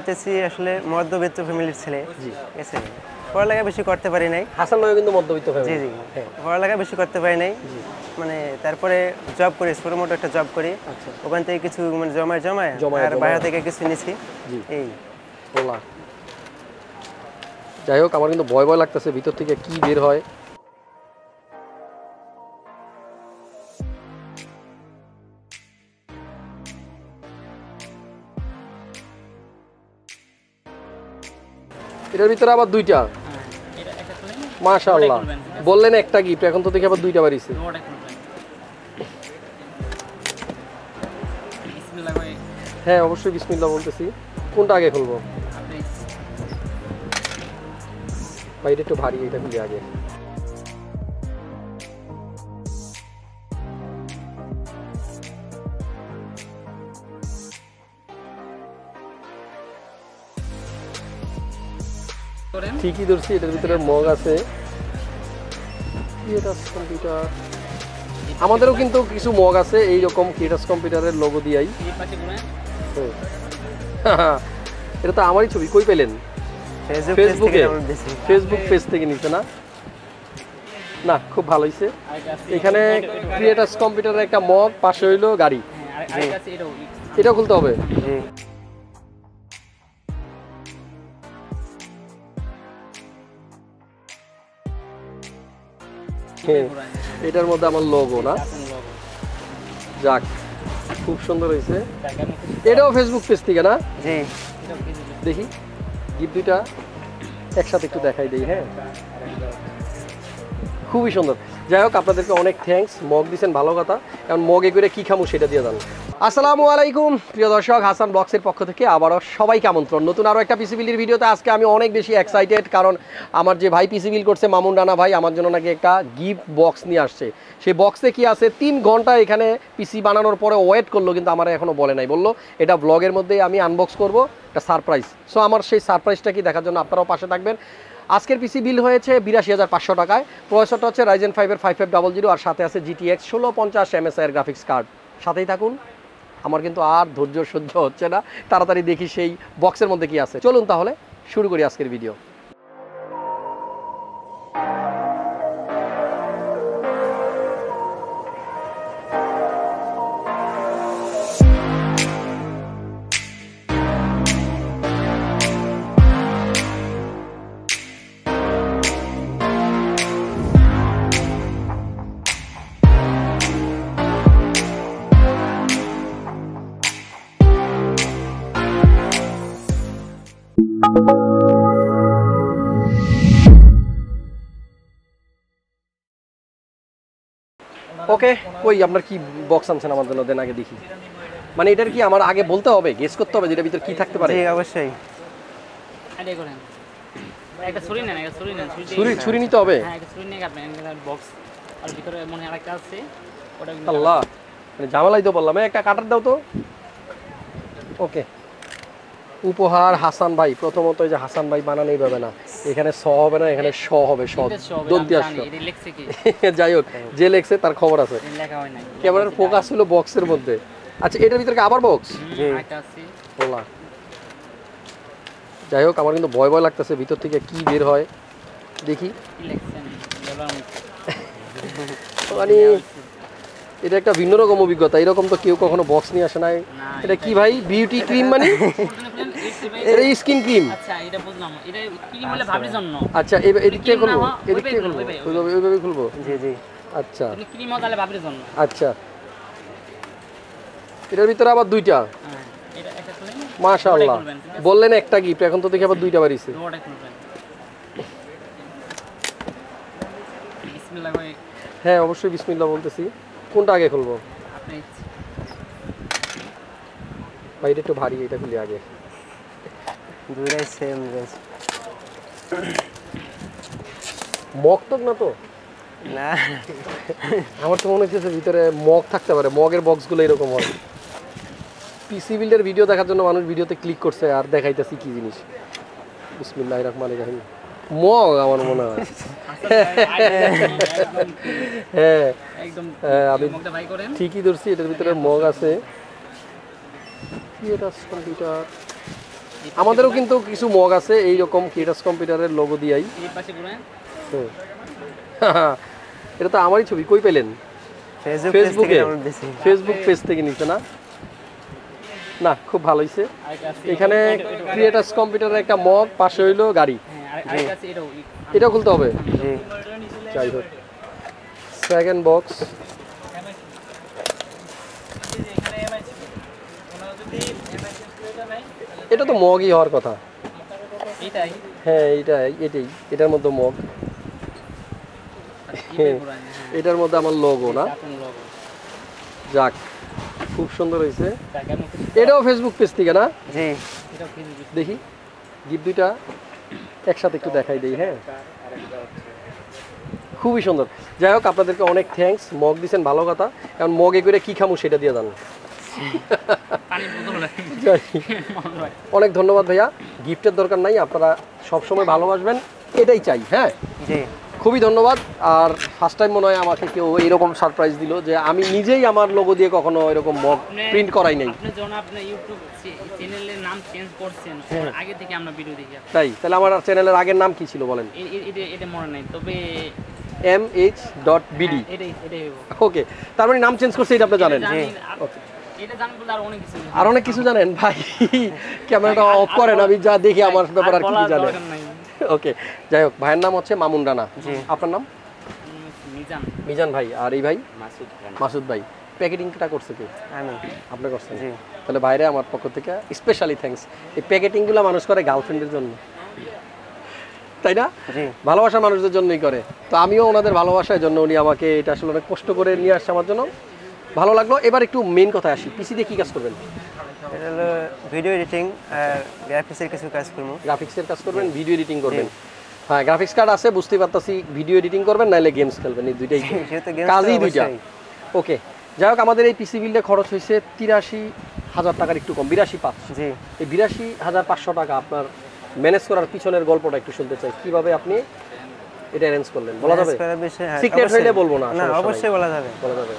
হতেছি আসলে মধ্যবিত্ত ফ্যামিলির ছেলে। জি, ঠিক আছে। পড়ালেখা বেশি করতে পারি নাই। হাসান ভাইও কিন্তু মধ্যবিত্ত ফ্যামিলি। জি জি, পড়ালেখা বেশি করতে পারি নাই। মানে তারপরে জব করি, ছোটমোটো একটা জব করি। ওখান থেকে কিছু মানে জমায় আর বাইরে থেকে কিছু নিছি। জি, এই বলা। যাই হোক, আমার কিন্তু ভয় ভয় লাগতেছে ভিতর থেকে কি বের হয়। এটার ভিতরে আবার দুইটা। মাশাআল্লাহ, বললেন একটা গিফট, এখন তো দেখি আবার দুইটা বাড়িছে। হ্যাঁ অবশ্যই বিসমিল্লাহ বলতেছি। কোনটা আগে খুলবো ভাই? এটা একটু ভারী, এটা খুলে আগে। ঠিকই ধরছি, এটার ভিতরে মগ আছে। কম্পিউটার আমাদেরও কিন্তু কিছু মগ আছে এইরকম ক্রিয়েটাস কম্পিউটারের লোগো দিয়াই। এটা তো আমারই ছবি, কই পেলেন? ফেসবুক পেজ থেকে নিচ্ছে না? না, খুব ভালো হয়েছে। এখানে ক্রিয়েটাস কম্পিউটারের একটা মগ, পাশে হইলো গাড়ি। এটাও খুলতে হবে। এটার মধ্যে আমার লোগো না? যাক, খুব সুন্দর হয়েছে। এটাও ফেসবুক পেজ থেকে না? জি। দেখি গিফট দুইটা একসাথে একটু দেখাই দেই। হ্যাঁ, খুবই সুন্দর। যাই হোক, আপনাদেরকে অনেক থ্যাঙ্কস। মগ দিচ্ছেন, ভালো কথা। এখন মগে করে কি খামু সেটা দিয়ে জান। আসসালামু আলাইকুম প্রিয় দর্শক, হাসান ব্লগসের পক্ষ থেকে আবারও সবাইকে আমন্ত্রণ নতুন আরও একটা পিসি বিলের ভিডিওতে। আজকে আমি অনেক বেশি এক্সাইটেড, কারণ আমার যে ভাই পিসি বিল করছে, মামুন রানা ভাই, আমার জন্য নাকি একটা গিফট বক্স নিয়ে আসছে। সেই বক্সে কি আছে? 3 ঘন্টা এখানে পিসি বানানোর পরে ওয়েট করলো, কিন্তু আমার এখনও বলে নাই। বললো এটা ব্লগের মধ্যেই আমি আনবক্স করবো, একটা সারপ্রাইজ। সো আমার সেই সারপ্রাইজটা কি দেখার জন্য আপনারাও পাশে থাকবেন। আজকের পিসি বিল হয়েছে 82,500 টাকায়। প্রসেসরটা হচ্ছে Ryzen 5-এর 5500, আর সাথে আছে GTX 1650 MSI গ্রাফিক্স কার্ড। সাথেই থাকুন, আমার কিন্তু আর ধৈর্য সহ্য হচ্ছে না, তাড়াতাড়ি দেখি সেই বক্সের মধ্যে কি আছে। চলুন তাহলে শুরু করি আজকের ভিডিও। ওকে, কই আপনার কি বক্স আনছেন আমার জন্য? দেন আগে দেখি। মানে এটার কি আমার আগে বলতে হবে, গেস করতে হবে যেটা ভিতর কি থাকতে পারে? জি অবশ্যই। আইডিয়া করেন। একটা ছুরি নেন, একটা ছুরি নেন। ছুরি নিতে হবে? হ্যাঁ, একটা ছুরি নিয়ে কাটবেন। বক্স আর ভিতরে মনে হয় আরেকটা আছে, ওটা কিন্তু আল্লাহ, মানে ঝামেলাই তো বললাম। একটা কাটার দাও তো। ওকে, উপহার হাসান ভাই। প্রথমত এই যে হাসান ভাই বানানো এইভাবে না, এখানে স হবে না, এখানে স হবে। দন্তি আসলো। যাই হোক, যে লেখছে তার খবর আছে। ক্যামেরার ফোকাস হলো বক্সের মধ্যে। আচ্ছা, এটার ভিতরে আবার বক্স? বলা। যাই হোক, আমার কিন্তু ভয় ভয় লাগতেছে ভিতর থেকে কি বের হয়। দেখি। মানে এটা একটা ভিন্ন রকম অভিজ্ঞতা, এরকম তো কেউ কখনো বক্স নিয়ে আসে নাই। এটা কি ভাই? বিউটি ক্রিম মানে? এটা স্কিন ক্রিম। আচ্ছা, এটা বুঝলাম, এটা ক্রিম বলে ভাবির জন্য। আচ্ছা, এদিক থেকে খুলবো? এদিক থেকে খুলবো? ওইভাবে খুলবো? জি জি। আচ্ছা, এটা ক্রিম তাহলে ভাবির জন্য। আচ্ছা, এটার ভিতরে আবার দুইটা। এটা একটা খুলেন। মাশাআল্লাহ, বললেন একটা গিফট, এখন তো দেখি আবার দুইটা বাড়িছে। ওটা খুলবেন। বিসমিল্লাহ ভাই। হ্যাঁ অবশ্যই বিসমিল্লাহ বলতেছি। কোনটা আগে খুলবো আপনি? ভাই এটা একটু ভারী, এটা খুলে আগে। দুইটাই সেম গাইস। মগ তো না তো? না, আমার তো মনে হচ্ছে ভিতরে মগ থাকতে পারে। মগের বক্সগুলো এরকম হয়। পিসি বিল্ডের ভিডিও দেখার জন্য মানুষ ভিডিওতে ক্লিক করছে, আর দেখাইতেছি কি জিনিস। বিসমিল্লাহির রহমানির রহিম। মগ আমার মনে হয়। হ্যাঁ একদম, আমি মগটা বাই করেন। ঠিকই ধরছি, এটার ভিতরে মগ আছে। ক্রিয়েটাস কম্পিউটার আমাদেরও কিন্তু কিছু মগ আছে এইরকম কিটাস কম্পিউটারের লোগো দিয়াই। এই পাশে ঘুরেন। এটা তো আমারই ছবি, কই পেলেন? ফেসবুকে, ফেসবুক পেজ থেকে নিতে না? না, খুব ভালো হইছে। এখানে ক্রিয়েটার্স কম্পিউটারের একটা মগ, পাশে হইলো গাড়ি। এটাও খুলতে হবে। যাই হোক, সেকেন্ড বক্স। এটা তো মগই হওয়ার কথা। হ্যাঁ, এটাই, এটার মধ্যে মগ। এটার মধ্যে আমার লোগো না? যাক, খুব সুন্দর হয়েছে। এটাও ফেসবুক পেজ থেকে না? জি। দেখি গিফট দুইটা একসাথে একটু দেখাই দেই। হ্যাঁ, খুবই সুন্দর। যাই হোক, আপনাদেরকে অনেক থ্যাঙ্কস। মগ দিচ্ছেন, ভালো কথা। কারণ মগে করে কি খামু সেটা দিয়ে জান। অনেক ধন্যবাদ ভাইয়া। গিফটের দরকার নাই, আপনারা সবসময় ভালোবাসবেন, এটাই চাই। হ্যাঁ জি, খুবই ধন্যবাদ। আর ফার্স্ট টাইম মনে হয় আমাকে কেউ এরকম সারপ্রাইজ দিল যে আমি নিজেই আমার লোগো দিয়ে কখনো এরকম মগ প্রিন্ট করাই নাই। আপনি যখন আপনার ইউটিউব চ্যানেলের নাম চেঞ্জ করছেন, আগে থেকে আমরা ভিডিও দেখি। তাই? তাহলে আমার চ্যানেলের আগের নাম কি ছিল বলেন? এটা মনে নাই, তবে mh.bd। এটাই ওকে, তার মানে নাম চেঞ্জ করছে, এটা আপনি জানেন? ওকে, এটা জানেন বলে আর অনেক কিছু জানেন ভাই। ক্যামেরাটা অফ করেন, আমি যা দেখি আমার ব্যাপার আর কি জানেন। ওকে, যাই হোক, ভাইয়ের নাম হচ্ছে মামুন রানা। আপনার নাম? মিজান ভাই। আর এই ভাই? মাসুদ ভাই। প্যাকেটিংটা করছে কে? আমি। আপনি করছেন? তাহলে বাইরে আমার পক্ষ থেকে স্পেশালি থ্যাঙ্কস। এই প্যাকেটিংগুলো মানুষ করে গার্লফ্রেন্ডের জন্য, তাই না? ভালোবাসা মানুষদের জন্যই করে। তো আমিও ওনাদের ভালোবাসার জন্য, উনি আমাকে এটা আসলে অনেক কষ্ট করে নিয়ে আসছে আমার জন্য, ভালো লাগলো। এবার একটু মেইন কথায় আসি, পিসি দিয়ে কি কাজ করবেন? এটা হলো ভিডিও এডিটিং আর গ্রাফিক্সের কিছু কাজ করব। গ্রাফিক্সের কাজ করবেন, ভিডিও এডিটিং করবেন। হ্যাঁ, গ্রাফিক্স কার্ড আছে, বুঝতেই পারতাছি। ভিডিও এডিটিং করবেন, নাইলে গেমস খেলবেন, এই দুইটাই কাজই দুইটা। ওকে, যাই হোক, আমাদের এই পিসি বিল্ডে খরচ হয়েছে 83,000 টাকার একটু কম, 82,500। জি, এই 82,500 টাকা আপনার ম্যানেজ করার পিছনের গল্পটা একটু শুনতে চাই। কিভাবে আপনি এটা অ্যারেঞ্জ করলেন বলা যাবে? সিক্রেট হইলে বলবো না। না, অবশ্যই বলা যাবে। বলা যাবে।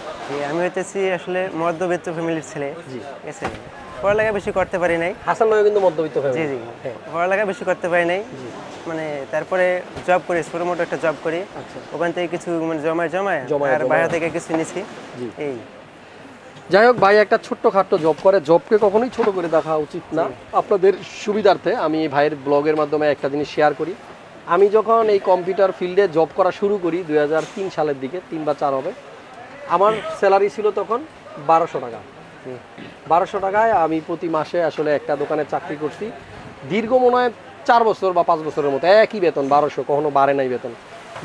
আমি হইতেছি আসলে মধ্যবিত্ত ফ্যামিলির ছেলে। জি, ঠিক আছে। পড়ালেখা বেশি করতে পারি নাই। হাসান ভাইও কিন্তু মধ্যবিত্ত ফ্যামিলি। জি জি, পড়ালেখা বেশি করতে পারি নাই। মানে তারপরে জব করি, ছোটমোটো একটা জব করি। ওখান থেকে কিছু মানে জমায় আর বাইরে থেকে কিছু নিছি। এই যাই হোক, ভাই একটা ছোট্টখাট্টো জব করে, জবকে কখনোই ছোট করে দেখা উচিত না। আপনাদের সুবিধার্থে আমি ভাইয়ের ব্লগের মাধ্যমে একটা জিনিস শেয়ার করি। আমি যখন এই কম্পিউটার ফিল্ডে জব করা শুরু করি 2003 সালের দিকে, 3 বা 4 হবে, আমার স্যালারি ছিল তখন 1200 টাকা। 1200 টাকায় আমি প্রতি মাসে আসলে একটা দোকানে চাকরি করছি। দীর্ঘ মনে হয় 4 বছর বা 5 বছরের মতো একই বেতন, 1200, কখনো বাড়ে নাই বেতন।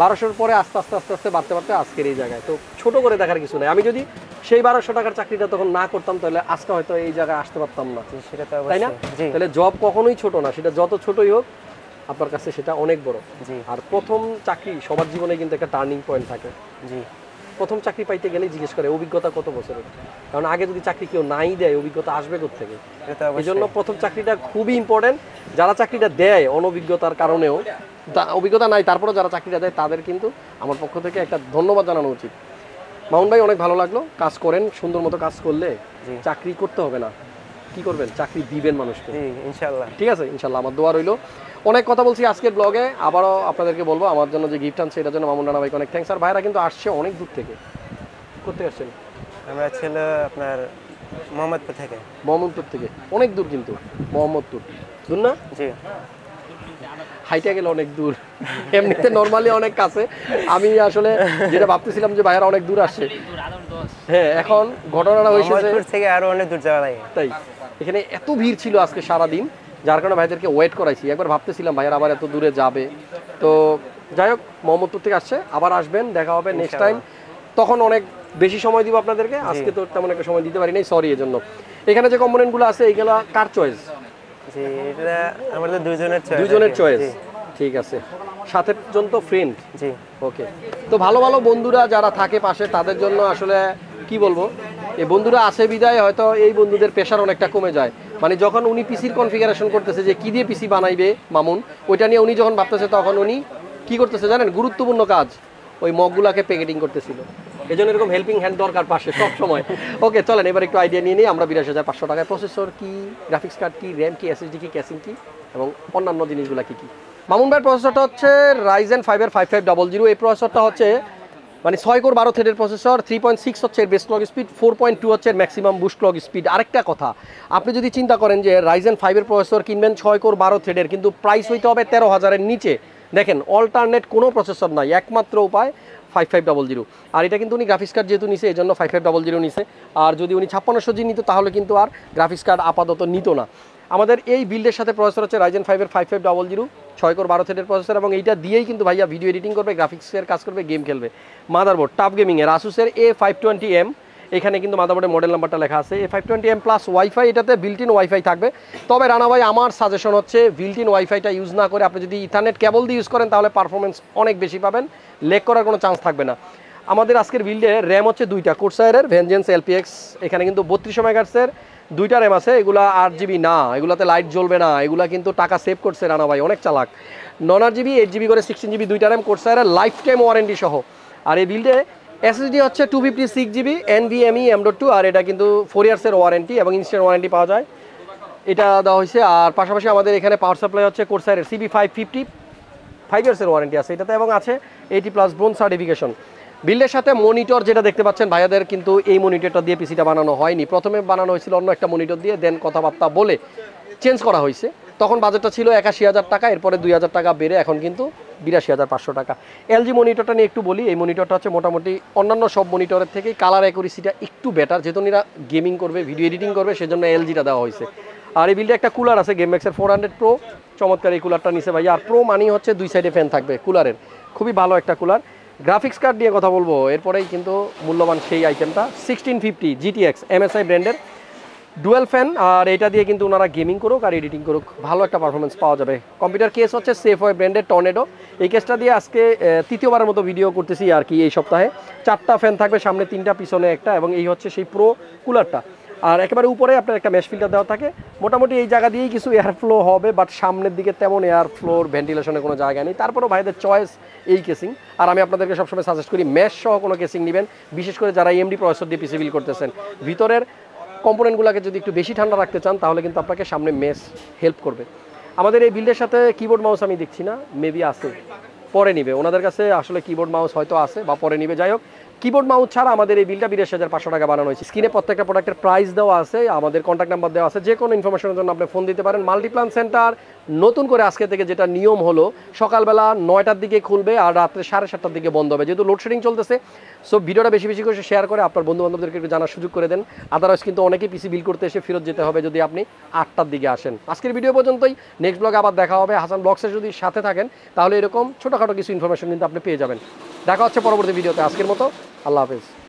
1200-র পরে আস্তে আস্তে বাড়তে আজকের এই জায়গায়। তো ছোট করে দেখার কিছু নাই। আমি যদি সেই 1200 টাকার চাকরিটা তখন না করতাম, তাহলে আজকে হয়তো এই জায়গায় আসতে পারতাম না, সেটা তো তাই না? তাহলে জব কখনোই ছোট না, সেটা যত ছোটই হোক আপনার কাছে সেটা অনেক বড়। আর প্রথম চাকরি সবার জীবনে কিন্তু একটা টার্নিং পয়েন্ট থাকে। জি, প্রথম চাকরি পাইতে গেলেই জিজ্ঞেস করে অভিজ্ঞতা কত বছরের, কারণ আগে যদি চাকরি কেউ নাই দেয়, অভিজ্ঞতা আসবে কোত্থেকে? এই জন্য প্রথম চাকরিটা খুবই ইম্পর্টেন্ট। যারা চাকরিটা দেয় অনভিজ্ঞতার কারণেও, অভিজ্ঞতা নাই, তারপরে যারা চাকরিটা দেয় তাদের কিন্তু আমার পক্ষ থেকে একটা ধন্যবাদ জানানো উচিত। মামুন ভাই, অনেক ভালো লাগলো। কাজ করেন, সুন্দর মতো কাজ করলে চাকরি করতে হবে না, কি করবেন, চাকরি দিবেন মানুষকে, ইনশাআল্লাহ। ঠিক আছে? ইনশাআল্লাহ, আমার দোয়া রইলো। অনেক কথা বলছি আজকের ব্লগে, আবারও আপনাদেরকে বলবো আমার জন্য যে গিফট আনছে এটার জন্য মামুন রানা ভাইকে অনেক থ্যাঙ্কস। আর ভাইরা কিন্তু আসছে অনেক দূর থেকে। কোথায় আসছেন? আমরা ছিল আপনার মোহাম্মদপুর থেকে। মোহাম্মদপুর থেকে অনেক দূর, কিন্তু মোহাম্মদপুর দূর না? জি, হাইটা গেলে অনেক দূর, এমনিতে নর্মালি অনেক কাছে। আমি আসলে যেটা ভাবতেছিলাম যে ভাইয়ারা অনেক দূর আসছে। হ্যাঁ, এখন ঘটনাটা হয়েছে থেকে আরো অনেক দূর যাওয়া লাগে। তাই এখানে এত ভিড় ছিল আজকে সারাদিন, যার কারণে ভাইদেরকে ওয়েট করাইছি। একবার ভাবতেছিলাম ভাইয়ারা আবার এত দূরে যাবে। তো যাই হোক, মোহাম্মদপুর থেকে আসছে, আবার আসবেন, দেখা হবে নেক্সট টাইম। তখন অনেক বেশি সময় দিব আপনাদেরকে, আজকে তো তেমন একটা সময় দিতে পারি নাই, সরি এর জন্য। এখানে যে কম্পোনেন্টগুলো আছে এইগুলো কার চয়েস? জি, এটা আমাদের দুইজনের চয়েস। ঠিক আছে, 7 জন তো ফ্রেন্ড। জি, ওকে। তো ভালো ভালো বন্ধুরা যারা থাকে পাশে, তাদের জন্য আসলে কি বলবো, এই বন্ধুরা আছে বিদায় হয়তো এই বন্ধুদের প্রেশার অনেকটা কমে যায়। মানে যখন উনি পিসির কনফিগারেশন করতেছে যে কি দিয়ে পিসি বানাইবে মামুন, ওইটা নিয়ে উনি যখন ভাবতেছে, তখন উনি কি করতেছে জানেন? গুরুত্বপূর্ণ কাজ, ওই মগগুলাকে প্যাকেটিং করতেছিল। এই জন্য এরকম হেল্পিং হ্যান্ড দরকার পাশে সব সময়। ওকে চলেন এবার একটু আইডিয়া নিয়ে নিই আমরা। 82,500 টাকায় প্রসেসর কি, গ্রাফিক্স কার্ড কি, র্যাম কি, এসএসডি কি, ক্যাসিং কি এবং অন্যান্য জিনিসগুলো কি কি। মামুন ভাইয়ের প্রসেসরটা হচ্ছে Ryzen 5 এর 5500। এই প্রসেসরটা হচ্ছে মানে 6 কোর 12 থ্রেডের প্রসেসর, 3.6 হচ্ছে এর বেস ক্লক স্পিড, 4.2 হচ্ছে এর ম্যাক্সিমাম বুস্ট ক্লক স্পিড। আরেকটা কথা, আপনি যদি চিন্তা করেন যে Ryzen 5 এর প্রসেসর কিনবেন 6 কোর 12 থ্রেডের, কিন্তু প্রাইস হইতে হবে 13,000 এর নিচে। দেখেন অল্টারনেট কোনো প্রসেসর নাই, একমাত্র উপায় 5500। আর এটা কিন্তু উনি গ্রাফিক্স কার্ড যেহেতু নিছে এই জন্য 5500 নিছে। আর যদি উনি 5600G নিত তাহলে কিন্তু আর গ্রাফিক্স কার্ড আপাতত নিত না। আমাদের এই বিল্ডের সাথে প্রসেসর হচ্ছে Ryzen 5 এর 5500, 6 কোর 12 থ্রেডের প্রসেসর, এবং এইটা দিয়েই কিন্তু ভাইয়া ভিডিও এডিটিং করবে, গ্রাফিক্সের কাজ করবে, গেম খেলবে। মাদারবোর্ড টাফ গেমিংয়ের আসুসের A520M, এখানে কিন্তু মাদারবোর্ডের মডেল নাম্বারটা লেখা আছে। A520M প্লাস ওয়াইফাই, এটাতে বিল্ট ইন ওয়াইফাই থাকবে। তবে রানা ভাই আমার সাজেশন হচ্ছে বিল্ট ইন ওয়াইফাইটা ইউজ না করে আপনি যদি ইথারনেট কেবল দিয়ে ইউজ করেন তাহলে পারফরমেন্স অনেক বেশি পাবেন, লেগ করার কোনো চান্স থাকবে না। আমাদের আজকের বিল্ডে র্যাম হচ্ছে 2টা কোর্সায়ারের ভেনজেন্স LPX, এখানে কিন্তু 32 মেগাহার্টজের 2টা র্যাম আছে। এগুলা 8GB না, এগুলাতে লাইট জ্বলবে না, এগুলা কিন্তু টাকা সেভ করছে রানা ভাই, অনেক চালাক। 9GB 8GB করে 16GB 2টা র্যাম কোর্সায়ারের লাইফ টাইম ওয়ারেন্টি সহ। আর এই বিল্ডে এসএসডি হচ্ছে 256GB NVMe M.2, আর এটা কিন্তু 4 ইয়ার্সের ওয়ারেন্টি এবং ইনস্ট্যান্ট ওয়ারেন্টি পাওয়া যায়, এটা দেওয়া হয়েছে। আর পাশাপাশি আমাদের এখানে পাওয়ার সাপ্লাই হচ্ছে কোর্সায়ারের CB550, 5 ইয়ার্সের ওয়ারেন্টি আছে এটাতে, এবং আছে 80+ ব্রোঞ্জ সার্টিফিকেশন। বিল্ডের সাথে মনিটর যেটা দেখতে পাচ্ছেন ভাইয়াদের, কিন্তু এই মনিটরটা দিয়ে পিসিটা বানানো হয়নি। প্রথমে বানানো হয়েছিল অন্য একটা মনিটর দিয়ে, দেন কথাবার্তা বলে চেঞ্জ করা হয়েছে। তখন বাজেটটা ছিল 81,000 টাকা, এরপরে 2,000 টাকা বেড়ে এখন কিন্তু 82,500 টাকা। এলজি মনিটরটা নিয়ে একটু বলি। এই মনিটরটা হচ্ছে মোটামুটি অন্যান্য সব মনিটরের থেকেই কালার অ্যাকুরেসিটা একটু বেটার, যেহেতু এরা গেমিং করবে, ভিডিও এডিটিং করবে, সেজন্য এলজিটা দেওয়া হয়েছে। আর এই বিল্ডে একটা কুলার আছে গেমম্যাক্সের 400 Pro, চমৎকার এই কুলারটা নিচে ভাইয়া। আর প্রো মানি হচ্ছে 2 সাইডে ফ্যান থাকবে কুলারের, খুবই ভালো একটা কুলার। গ্রাফিক্স কার্ড নিয়ে কথা বলবো এরপরেই, কিন্তু মূল্যবান সেই আইটেমটা 1650 GTX MSI ব্র্যান্ডের ডুয়েল ফ্যান। আর এটা দিয়ে কিন্তু ওনারা গেমিং করুক আর এডিটিং করুক, ভালো একটা পারফরমেন্স পাওয়া যাবে। কম্পিউটার কেস হচ্ছে সেফওয়ে ব্র্যান্ডের টর্নেডো। এই কেসটা দিয়ে আজকে তৃতীয়বারের মতো ভিডিও করতেছি আর কি এই সপ্তাহে। 4টা ফ্যান থাকবে, সামনে 3টা, পিছনে একটা, এবং এই হচ্ছে সেই প্রো কুলারটা। আর একেবারে উপরে আপনার একটা মেশ ফিল্টার দেওয়া থাকে। মোটামুটি এই জায়গা দিয়েই কিছু এয়ার ফ্লো হবে, বাট সামনের দিকে তেমন এয়ার ফ্লোর ভেন্টিলেশনের কোনো জায়গা নেই। তারপরেও ভাইদের চয়েস এই কেসিং। আর আমি আপনাদেরকে সবসময় সাজেস্ট করি মেশ সহ কোনো কেসিং নেবেন, বিশেষ করে যারা AMD প্রসেসর দিয়ে পিসি বিল করতেছেন। ভিতরের কম্পোনেন্টগুলোকে যদি একটু বেশি ঠান্ডা রাখতে চান তাহলে কিন্তু আপনাকে সামনে মেশ হেল্প করবে। আমাদের এই বিল্ডের সাথে কিবোর্ড মাউস আমি দেখছি না, মেবি আছে, পরে নিবে ওনাদের কাছে। আসলে কিবোর্ড মাউস হয়তো আছে বা পরে নিবে, যাই হোক। কিবোর্ড মাউস ছাড়া আমাদের এই বিলটা 82,500 টাকা বানানো হয়েছে। স্ক্রিনে প্রত্যেকটা প্রোডাক্টের প্রাইস দেওয়া আছে, আমাদের কন্ট্যাক্ট নাম্বার দেওয়া আছে, যে কোনো ইনফরমেশনের জন্য আপনি ফোন দিতে পারেন। মাল্টিপ্লান সেন্টার নতুন করে আজকে থেকে যেটা নিয়ম হলো, সকালবেলা 9টার দিকে খুলবে আর রাত্রে 7:30টার দিকে বন্ধ হবে, যেহেতু লোডশেডিং চলতেছে। সো ভিডিওটা বেশি বেশি করে শেয়ার করে আপনার বন্ধু বান্ধবদেরকে একটু জানার সুযোগ করে দেন। আদারওয়াইজ কিন্তু অনেকেই পিসি বিল করতে এসে ফেরত যেতে হবে যদি আপনি 8টার দিকে আসেন। আজকের ভিডিও পর্যন্তই, নেক্সট ব্লগে আবার দেখা হবে। হাসান ব্লগসে যদি সাথে থাকেন তাহলে এরকম ছোটোখাটো কিছু ইনফরমেশন কিন্তু আপনি পেয়ে যাবেন। দেখা হচ্ছে পরবর্তী ভিডিওতে। আজকের মতো আল্লাহ হাফেজ।